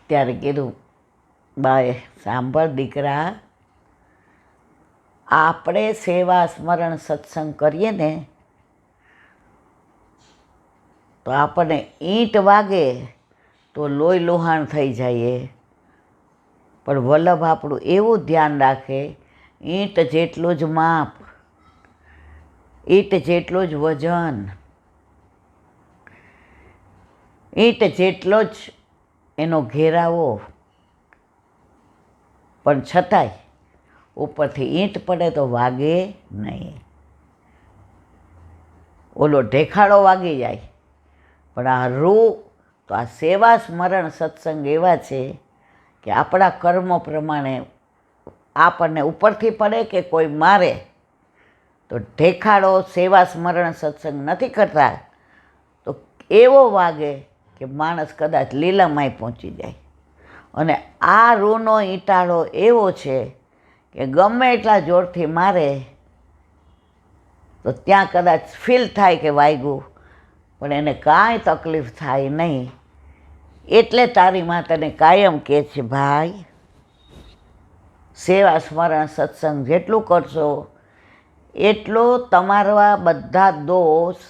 ત્યારે કીધું, બાએ, સાંભળ દીકરા, આપણે સેવા સ્મરણ સત્સંગ કરીએ ને તો આપણને ઈંટ વાગે તો લોહી લોહાણ થઈ જાય, પણ વલ્લભ આપણું એવું ધ્યાન રાખે, ઈંટ જેટલું જ માપ, ઈંટ જેટલું જ વજન, ઈંટ જેટલો જ એનો ઘેરાવો, પણ છતાંય ઉપરથી ઈંટ પડે તો વાગે નહીં. ઓલો ઢેખાડો વાગી જાય, પણ આ રૂ તો આ સેવા સ્મરણ સત્સંગ એવા છે કે આપણા કર્મો પ્રમાણે આપણને ઉપરથી પડે કે કોઈ મારે તો ઢેખાડો સેવા સ્મરણ સત્સંગ નથી કરતા તો એવો વાગે કે માણસ કદાચ લીલામાય પહોંચી જાય. અને આ રૂનો ઈંટાળો એવો છે કે ગમે એટલા જોરથી મારે તો ત્યાં કદાચ ફીલ થાય કે વાગ્યું, પણ એને કાંઈ તકલીફ થાય નહીં. એટલે તારી માં તને કાયમ કહે છે, ભાઈ, સેવા સ્મરણ સત્સંગ જેટલું કરશો એટલો તમારા બધા દોષ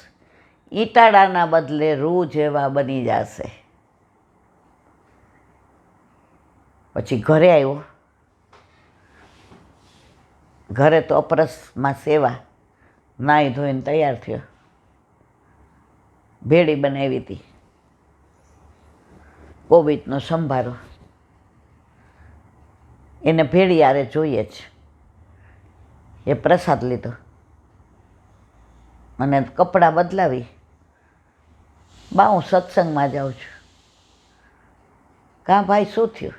ઈંટાળાના બદલે રૂ જેવા બની જશે. પછી ઘરે આવ્યો. ઘરે તો અપરસમાં સેવા, નાહી ધોઈને તૈયાર થયો. ભેળી બનાવી હતી, કોબીજનો સંભારો. એને ભેળી હારે જોઈએ જ. એ પ્રસાદ લીધો અને કપડાં બદલાવી, બા હું સત્સંગમાં જાઉં છું. કાં ભાઈ, શું થયું?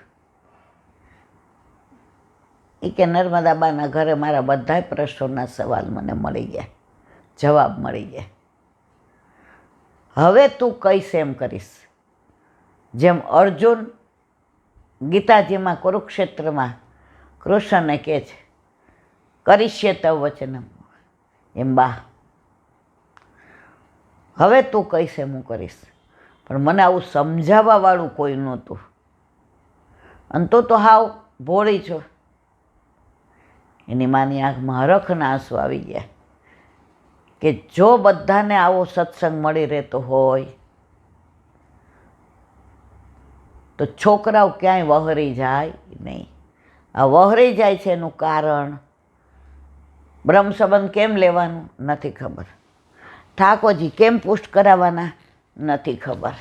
એ કે નર્મદાબાના ઘરે મારા બધાય પ્રશ્નોના સવાલ મને મળી ગયા, જવાબ મળી ગયા. હવે તું કહીશ એમ કરીશ. જેમ અર્જુન ગીતાજીમાં કુરુક્ષેત્રમાં કૃષ્ણને કહે છે, કરીશ્ય તવ વચનમ, એમ બા હવે તું કહીશ એમ હું કરીશ. પણ મને આવું સમજાવવાવાળું કોઈ નહોતું, અને તું તો હાવ ભોળી છો. એની માની આંખમાં હરખના આંસુ આવી ગયા કે જો બધાને આવો સત્સંગ મળી રહેતો હોય તો છોકરાઓ ક્યાંય વહરી જાય નહીં. આ વહરી જાય છે એનું કારણ બ્રહ્મ સંબંધ કેમ લેવાનું નથી ખબર, ઠાકોરજી કેમ પુષ્ટ કરાવવાના નથી ખબર,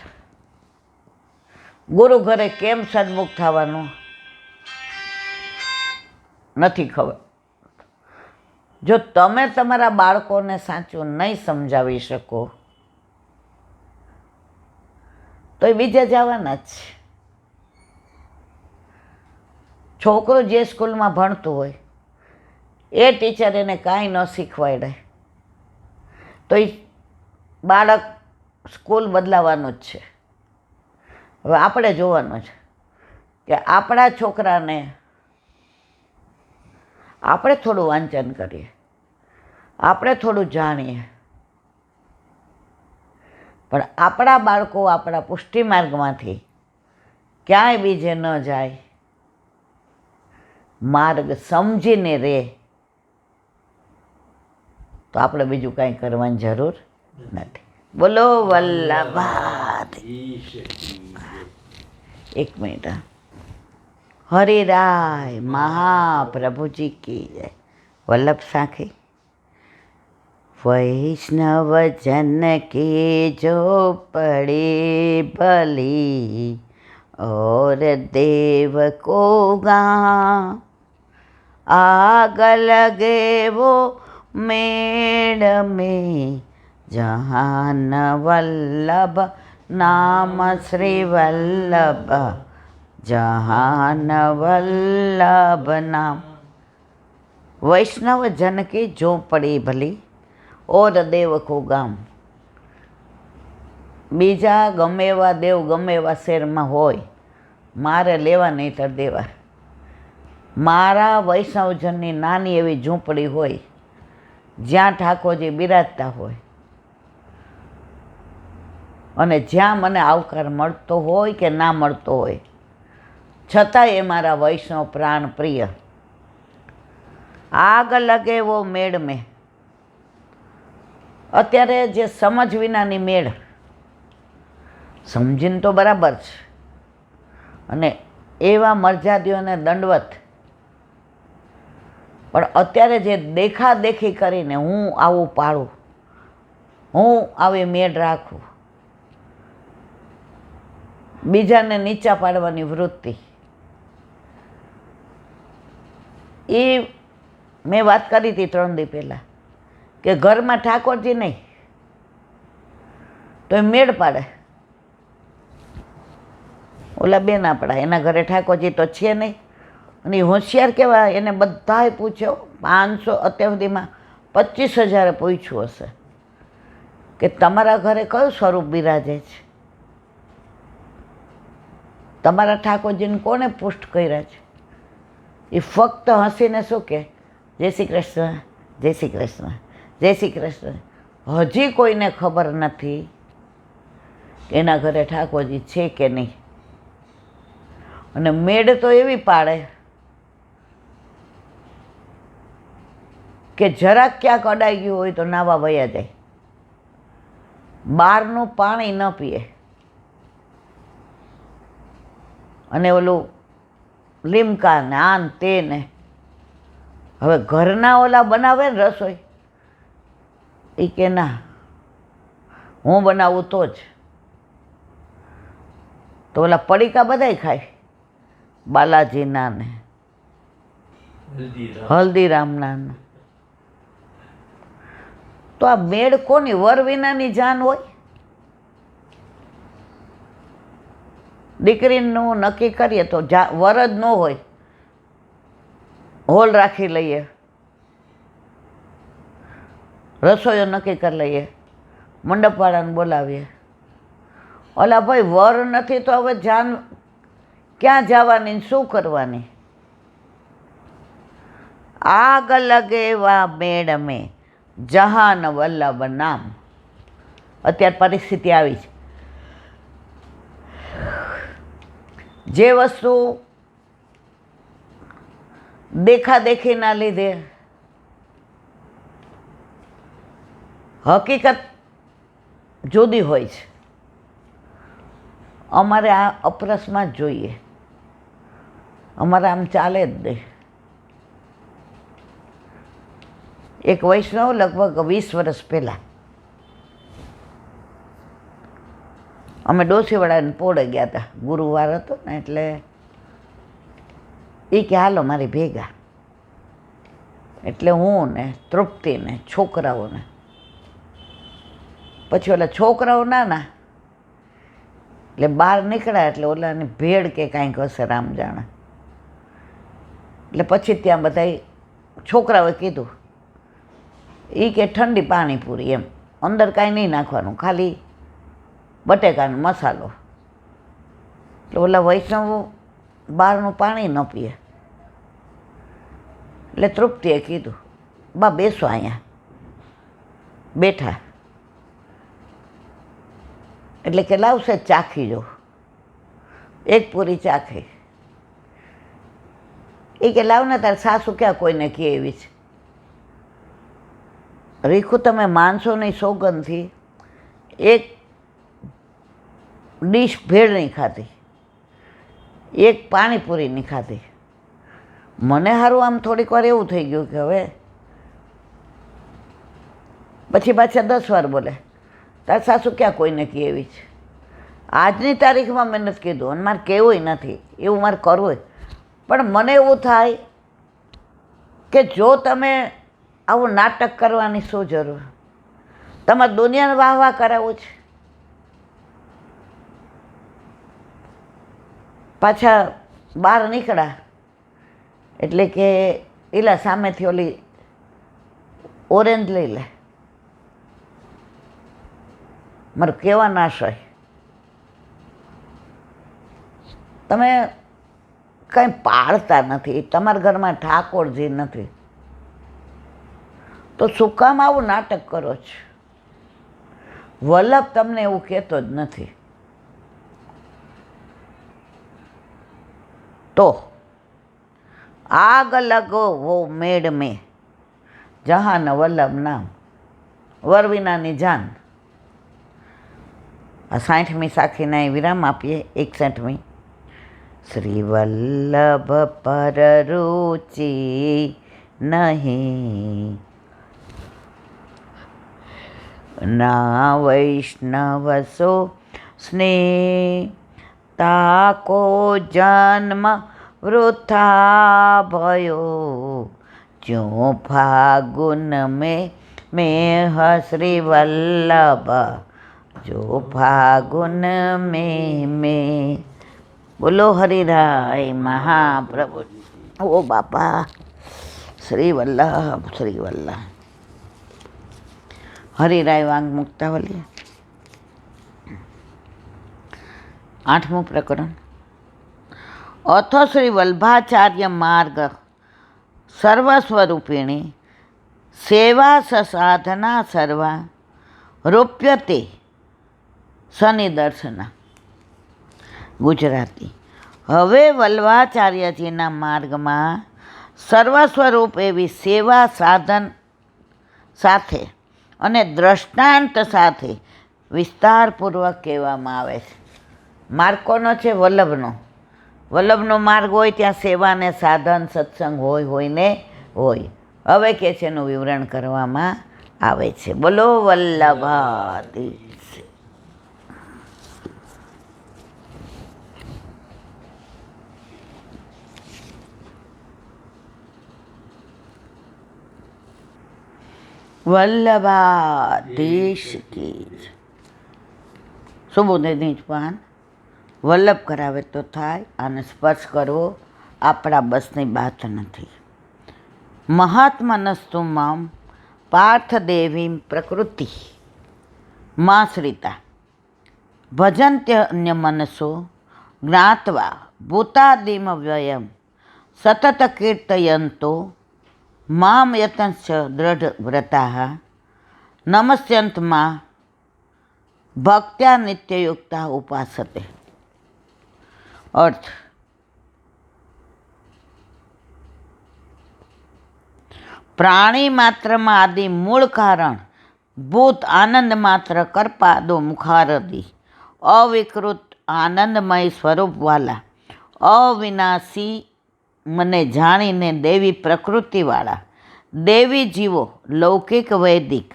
ગુરુ ઘરે કેમ સન્મુખ થવાનું નથી ખબર. જો તમે તમારા બાળકોને સાચું નહીં સમજાવી શકો તો એ બીજા જવાના જ છે. છોકરો જે સ્કૂલમાં ભણતું હોય એ ટીચર એને કાંઈ ન શીખવાડે તો એ બાળક સ્કૂલ બદલાવાનું જ છે. હવે આપણે જોવાનું છે કે આપણા છોકરાને આપણે થોડું વાંચન કરીએ, આપણે થોડું જાણીએ, પણ આપણા બાળકો આપણા પુષ્ટિ માર્ગમાંથી ક્યાંય બીજે ન જાય, માર્ગ સમજીને રહે તો આપણે બીજું કાંઈ કરવાની જરૂર નથી. બોલો વલ્લભાદ. એક મિનિટ. હરિરાય મહાપ્રભુજી કી જય. વલ્લભ સાખી. વૈષ્ણવ જન કે જો પડે ભલી और देव को गा आग लगे वो मेड़ में जहान वल्लभ नाम श्री वल्लभ जहान वल्लभ नाम. वैष्णव जन की झोपड़ी भली और देव को गाम. બીજા ગમે એવા દેવ ગમે એવા શહેરમાં હોય, મારે લેવા નહીં તો દેવા. મારા વૈષ્ણવજનની નાની એવી ઝૂંપડી હોય જ્યાં ઠાકોરજી બિરાજતા હોય અને જ્યાં મને આવકાર મળતો હોય કે ના મળતો હોય, છતાંય એ મારા વૈષ્ણવ પ્રાણ પ્રિય. આગ લગે વો મેળ મેં. અત્યારે જે સમજ વિનાની મેળ, સમજીને તો બરાબર છે, અને એવા મર્યાદીઓને દંડવત, પણ અત્યારે જે દેખાદેખી કરીને હું આવું પાડું, હું આવી મેળ રાખું, બીજાને નીચા પાડવાની વૃત્તિ, એ મેં વાત કરી હતી 3 દી પહેલાં કે ઘરમાં ઠાકોરજી નહીં તો એ મેળ પાડે. ઓલા બેન આપણા, એના ઘરે ઠાકોરજી તો છે નહીં, અને હોશિયાર કેવા, એને બધાએ પૂછ્યો, 500 અત્યાર સુધીમાં 25,000 પૂછ્યું હશે કે તમારા ઘરે કયું સ્વરૂપ બિરાજે છે, તમારા ઠાકોરજીને કોને પુષ્ટ કર્યા છે. એ ફક્ત હસીને શું કહે, જય શ્રી કૃષ્ણ, જય શ્રી કૃષ્ણ, જય શ્રી કૃષ્ણ. હજી કોઈને ખબર નથી કે એના ઘરે ઠાકોરજી છે કે નહીં. અને મેળ તો એવી પાડે કે જરાક ક્યાંક અડાઈ ગયું હોય તો નાવા વયા જાય, બહારનું પાણી ન પીએ, અને ઓલું લીમકા ને આન તે ને, હવે ઘરના ઓલા બનાવે ને રસોઈ, એ કે ના હું બનાવું તો જ. તો ઓલા પડીકા બધાય ખાય, બાલાજીના ને હલ્દીરામના ને. તો આ મેળ કોની? વર વિનાની જાન હોય. દીકરીનું નક્કી કરીએ તો વર જ ન હોય, હોલ રાખી લઈએ, રસોઈઓ નક્કી કરી લઈએ, મંડપવાળાને બોલાવીએ. ઓલા ભાઈ વર નથી તો હવે જાન ક્યાં જવાની, શું કરવાની? આગ લગે વા મેળ મેં જહાન વલ્લભ નામ. અત્યારે પરિસ્થિતિ આવી છે, જે વસ્તુ દેખાદેખીના લીધે હકીકત જુદી હોય છે, અમારે આ અપરસમાં જ જોઈએ, અમારે આમ ચાલે જ નહીં. એક વૈષ્ણવ લગભગ 20 વર્ષ પહેલાં અમે ડોસીવાળાને પોળે ગયા હતા, ગુરુવાર હતો ને, એટલે એ કે હાલો મારી ભેગા. એટલે હું ને તૃપ્તિ ને છોકરાઓને, પછી ઓલા છોકરાઓ નાના, એટલે બહાર નીકળ્યા, એટલે ઓલાની ભેળ કે કાંઈક હશે, રામ જાણે. એટલે પછી ત્યાં બધા છોકરાઓએ કીધું, એ કે ઠંડી પાણીપુરી, એમ અંદર કાંઈ નહીં નાખવાનું, ખાલી બટેકાનો મસાલો. એટલે ઓલા વૈષ્ણવ બહારનું પાણી ન પીએ. એટલે તૃપ્તિએ કીધું, બા બેસો અહીંયા. બેઠા, એટલે કે લાવશે ચાખી જો. એક પૂરી ચાખી. એ કે લાવ ને, તાર સાસુ ક્યાં કોઈને કહે એવી છે. રીખું તમે માનશો નહીં, સોગંદથી એક ડીશ ભેળ નહીં ખાધી, એક પાણીપુરી નહીં ખાધી. મને સારું આમ થોડીક વાર એવું થઈ ગયું કે હવે, પછી પાછા 10 વાર બોલે, તાર સાસુ ક્યાં કોઈને કહે એવી છે. આજની તારીખમાં મેં નથી કીધું, અને મારે કહેવું નથી, એવું મારે કરવું. પણ મને એવું થાય કે જો તમે આવું નાટક કરવાની શું જરૂર? તમારે દુનિયાને વાહ વાહ કરાવવું છે. પાછા બહાર નીકળ્યા એટલે કે એલા સામેથી ઓલી ઓરેન્જ લઈ લે. મારું કહેવા ના સહી. તમે કંઈ પાળતા નથી, તમારા ઘરમાં ઠાકોરજી નથી, તો શું કામ આવું નાટક કરો છો? વલ્લભ તમને એવું કહેતો જ નથી. तो आग लगो वो मेड़ में जहाँ न वल्लभ नाम वर विनाની જાન। આ 60મી સાખીને વિરામ આપીએ। 61મી। શ્રી વલ્લભ પર રુચિ નહીં, ના વૈષ્ણવ સો સ્નેહ, તાકો જન્મ વૃથા भयो, ज्यों फागुन में श्री वल्लभ, जो फागुन में। बोलो हरिराय महाप्रभु। ओ बापा श्री वल्लभ, श्री वल्लभ। हरिराय वांग मुक्तावली। 8मुं प्रकरण। अथ श्री वल्लभाचार्य मार्ग सर्वस्वरूपिणी सेवा साधना सर्वा रूप्यते शनिदर्शना। गुजराती। હવે વલ્લભાચાર્યજીના માર્ગમાં સર્વસ્વરૂપ એવી સેવા સાધન સાથે અને દ્રષ્ટાંત સાથે વિસ્તારપૂર્વક કહેવામાં આવે છે। માર્ગ કોનો છે? વલ્લભનો। વલ્લભનો માર્ગ હોય ત્યાં સેવા ને સાધન સત્સંગ હોય ને હોય। હવે કે છે એનું વિવરણ કરવામાં આવે છે। બોલો વલ્લભાધીશ। વલ્લભાધીશ કી સુબોધની જ પાન। વલ્લભ કરાવે તો થાય, આને સ્પર્શ કરવો આપણા બસની વાત નથી। મહાત્મનસ્તુ મામ પાર્થદેવીમ પ્રકૃતિ માશ્રિતા ભજન્ત્યન્ય મનસો જ્ઞાત્વા ભૂતાદિમ વ્યયમ સતત કીર્તયંતો મામ યતંશ્ચ દૃઢ વ્રતા નમસ્યંતમાં ભક્ત્યા નિત્યયુક્તા ઉપાસતે। अर्थ। प्राणी मात्र में आदि मूल कारण भूत आनंद मात्र कर्पादो मुखारदी अविकृत आनंदमय स्वरूप वाला अविनाशी मने जाणीने देवी प्रकृति वाला देवी जीवो लौकिक वैदिक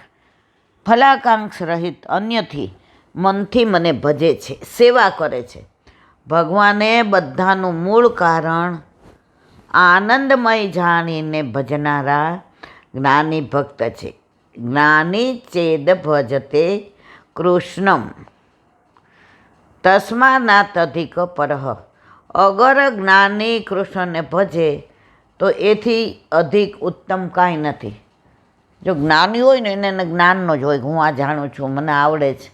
फलाकांक्ष रहित अन्यथी मनथी मने भजे छे, सेवा करे छे। ભગવાને બધાનું મૂળ કારણ આનંદમય જાણીને ભજનારા જ્ઞાની ભક્ત છે। જ્ઞાની ચેદ ભજતે કૃષ્ણમ તસ્માનાત અધિક પરહ। અગર જ્ઞાની કૃષ્ણને ભજે તો એથી અધિક ઉત્તમ કાંઈ નથી। જો જ્ઞાની હોય ને એને જ્ઞાનનો જ હોય, હું આ જાણું છું, મને આવડે છે,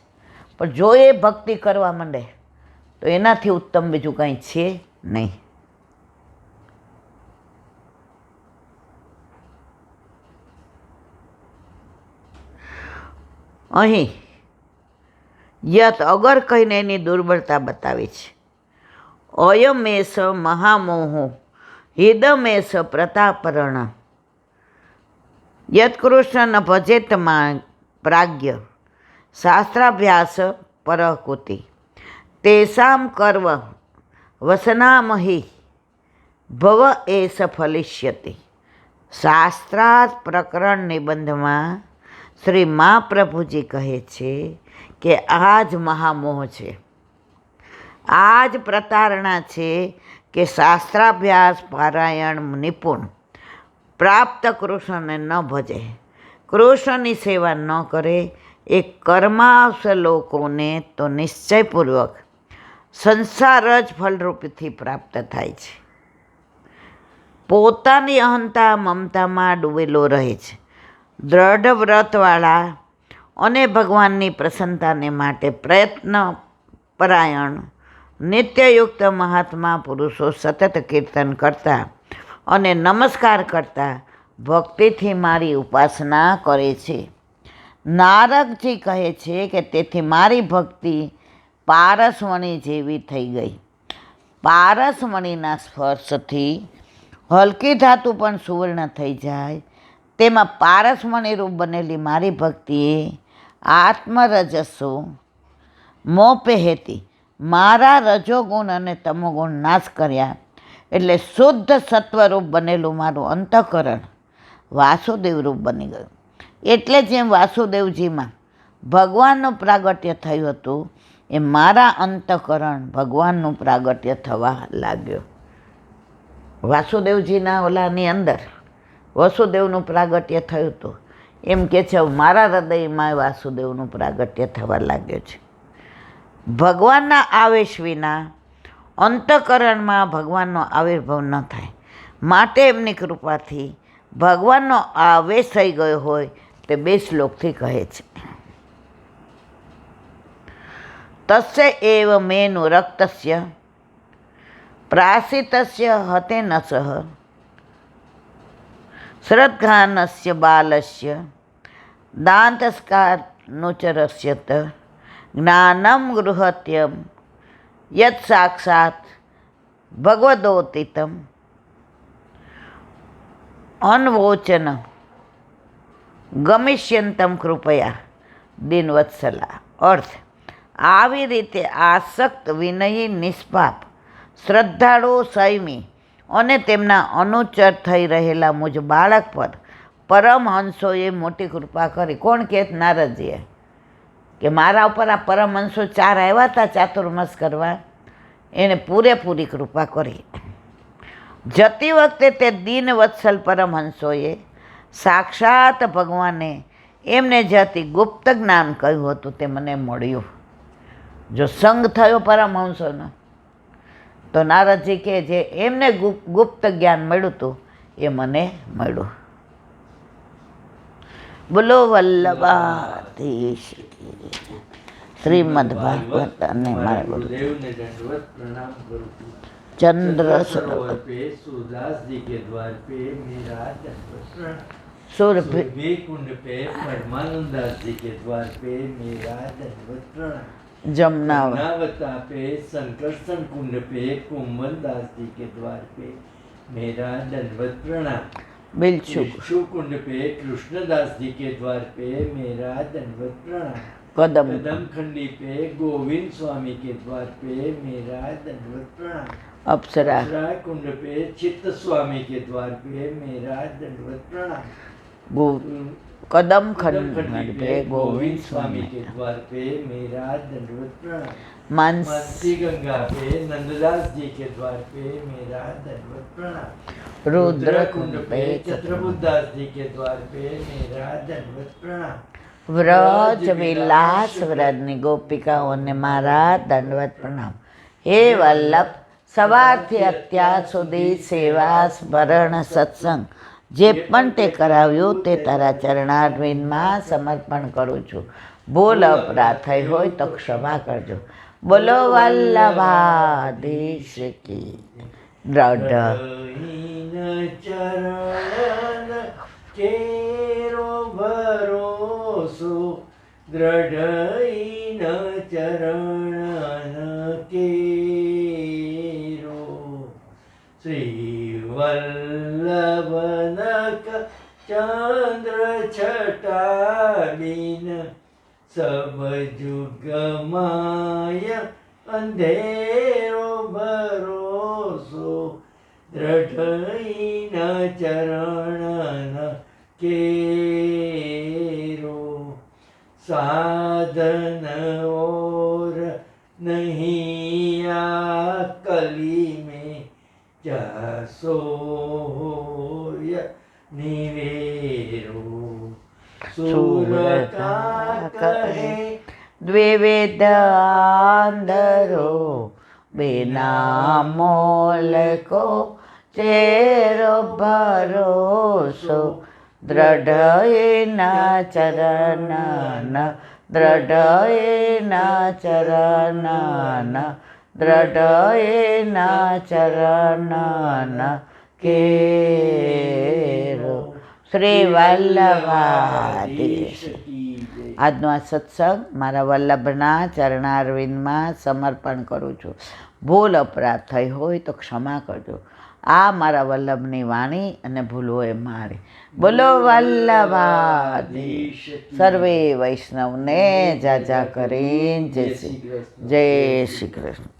પણ જો એ ભક્તિ કરવા માંડે તો એનાથી ઉત્તમ બીજું કંઈ છે નહીં। અહીં યત અગર કહીને એની દુર્બળતા બતાવી છે। અયમેશ મહામોહો હિદમેશ પ્રતાપરણ યત્કૃષ્ણ ભજેતમાં પ્રાજ્ઞ શાસ્ત્રાભ્યાસ પરકુતિ તેષામ કર્વ વસનામહી ભવ એસ ફલિષ્યતિ। શાસ્ત્રાર્થ પ્રકરણ નિબંધમાં શ્રી મહાપ્રભુજી કહે છે કે આ જ મહામોહ છે, આ જ પ્રતારણા છે કે શાસ્ત્રાભ્યાસ પારાયણ નિપુણ પ્રાપ્ત કૃષ્ણને ન ભજે, કૃષ્ણની સેવા ન કરે, એ કર્માવશ લોકોને તો નિશ્ચયપૂર્વક સંસાર જ ફલરૂપથી પ્રાપ્ત થાય છે। પોતાની અહંતા મમતામાં ડૂબેલો રહે છે। દ્રઢ વ્રતવાળા અને ભગવાનની પ્રસન્નતાને માટે પ્રયત્ન પરાયણ નિત્યયુક્ત મહાત્મા પુરુષો સતત કીર્તન કરતા અને નમસ્કાર કરતા ભક્તિથી મારી ઉપાસના કરે છે। નારદજી કહે છે કે તેથી મારી ભક્તિ પારસવણી જેવી થઈ ગઈ। પારસમણીના સ્પર્શથી હલકી ધાતુ પણ સુવર્ણ થઈ જાય, તેમાં પારસમણી રૂપ બનેલી મારી ભક્તિએ આત્મરજસો મોપેહેતી મારા રજોગુણ અને તમોગુણ નાશ કર્યા. એટલે શુદ્ધ સત્વરૂપ બનેલું મારું અંતઃકરણ વાસુદેવ રૂપ બની ગયું. એટલે જેમ વાસુદેવજીમાં ભગવાનનું પ્રાગટ્ય થયું હતું, એ મારા અંતઃકરણ ભગવાનનું પ્રાગટ્ય થવા લાગ્યો. વાસુદેવજીના ઓલાની અંદર વસુદેવનું પ્રાગટ્ય થયું હતું, એમ કે છે મારા હૃદયમાં વાસુદેવનું પ્રાગટ્ય થવા લાગ્યું છે. ભગવાનના આવેશ વિના અંતઃકરણમાં ભગવાનનો આવિર્ભાવ ન થાય, માટે એમની કૃપાથી ભગવાનનો આવેશ થઈ ગયો હોય તે 2 શ્લોકથી કહે છે. તસ્ય એવ મેનુ રક્તસ્ય પ્રાસિતસ્ય હતેનસઃ શ્રદ્ધાનસ્ય બાલસ્ય દાંતસ્કાનુચરસ્યત જ્ઞાનમ ગૃહત્યમ યત સાક્ષાત ભગવદોતિતમ અન્વોચન ગમિષ્યંતમ કૃપયા દિનવત્સલા. અર્થ: આવી રીતે આસક્ત, વિનયી, નિષ્પાપ, શ્રદ્ધાળુ, સંયમી અને તેમના અનુચર થઈ રહેલા મુજ બાળક પર પરમહંસોએ મોટી કૃપા કરી. કોણ કહે? નારદજીએ કે મારા ઉપર આ પરમહંસો 4 આવ્યા હતા ચાતુર્માસ કરવા, એણે પૂરેપૂરી કૃપા કરી. જતી વખતે તે દીનવત્સલ પરમહંસોએ સાક્ષાત ભગવાને એમને જે અતિ ગુપ્ત જ્ઞાન કહ્યું હતું તે મને મળ્યું. જો સંગ થયો પરમહંસોનો, તો નારદજી કહે જે એમને ગુપ્ત જ્ઞાન મળ્યું હતું એ મને મળ્યું. બોલો વલ્લભાધીશ શ્રીમદ ભાગવત. અને ચંદ્ર सूरदास जी के द्वार पे मेरा સુરભી कुंड पे परमानंदास जी के द्वार पे मेरा दंडवत प्रणाम. જમનાવર जमनावता पे संकर्षण कुंड पे कुंभन दास जी के द्वार पे मेरा दंडवत प्रणाम. બિલછુ बिच्छू कुंड पे कृष्णदास जी के द्वार पे मेरा दंडवत प्रणाम. કદમ कदम खंडी पे गोविंद स्वामी के द्वार पे मेरा दंडवत प्रणाम. અપ્સરા अप्सरा कुंड पे चित्त स्वामी के द्वार पे मेरा दंडवत प्रणाम. કદમ खंडी ખંડ पे પે गोविंद स्वामी के द्वार पे मेरा दंडवत प्रणाम. માનસ मानसी गंगा पे नंददास जी के द्वार पे मेरा दंडवत प्रणाम. રુદ્ર कुंड पे चत्रबुद्धास जी के द्वार पे मेरा दंडवत प्रणाम. વ્રજ વિલાસ વ્રજની ગોપિકાઓને મારા દંડવત પ્રણામ. હે વલ્લભ, સવારથી અત્યાર સુધી સેવા, સ્મરણ, સત્સંગ જે પણ તે કરાવ્યું તે તારા ચરણારવિંદમાં સમર્પણ કરું છું. ભૂલ અપરાધ થઈ હોય તો ક્ષમા કરજો. બોલો વલ્લભાધીશ કી દ્રઢ ચરણ કેરો ભરોસો દ્રઢઈન ચરણ કેરો. શ્રી વલ્લભનક ચંદ્ર છટાડીન સબ જુગમાય અંધેરો ભરોસો દ્રઢઈન ચરણ केरो. साधन और नहीं कली में जसो निवेरो. सूर का कहे દ્વિવેદ આંધરો બિના મોલ કો ચેરો ભરોસો દ્રઢયના ચરણન દ્રઢયના ચરણન દ્રઢયના ચરણન કેરો. શ્રી વલ્લભાધીશ. આજનો આ સત્સંગ મારા વલ્લભના ચરણારવિંદમાં સમર્પણ કરું છું. ભૂલ અપરાધ થઈ હોય તો ક્ષમા કરજો. આ મારા વલ્લભની વાણી અને ભૂલ હોય મારી. બોલો વલ્લભાધીશ. સર્વે વૈષ્ણવને જાજા કરીને જય શ્રી કૃષ્ણ.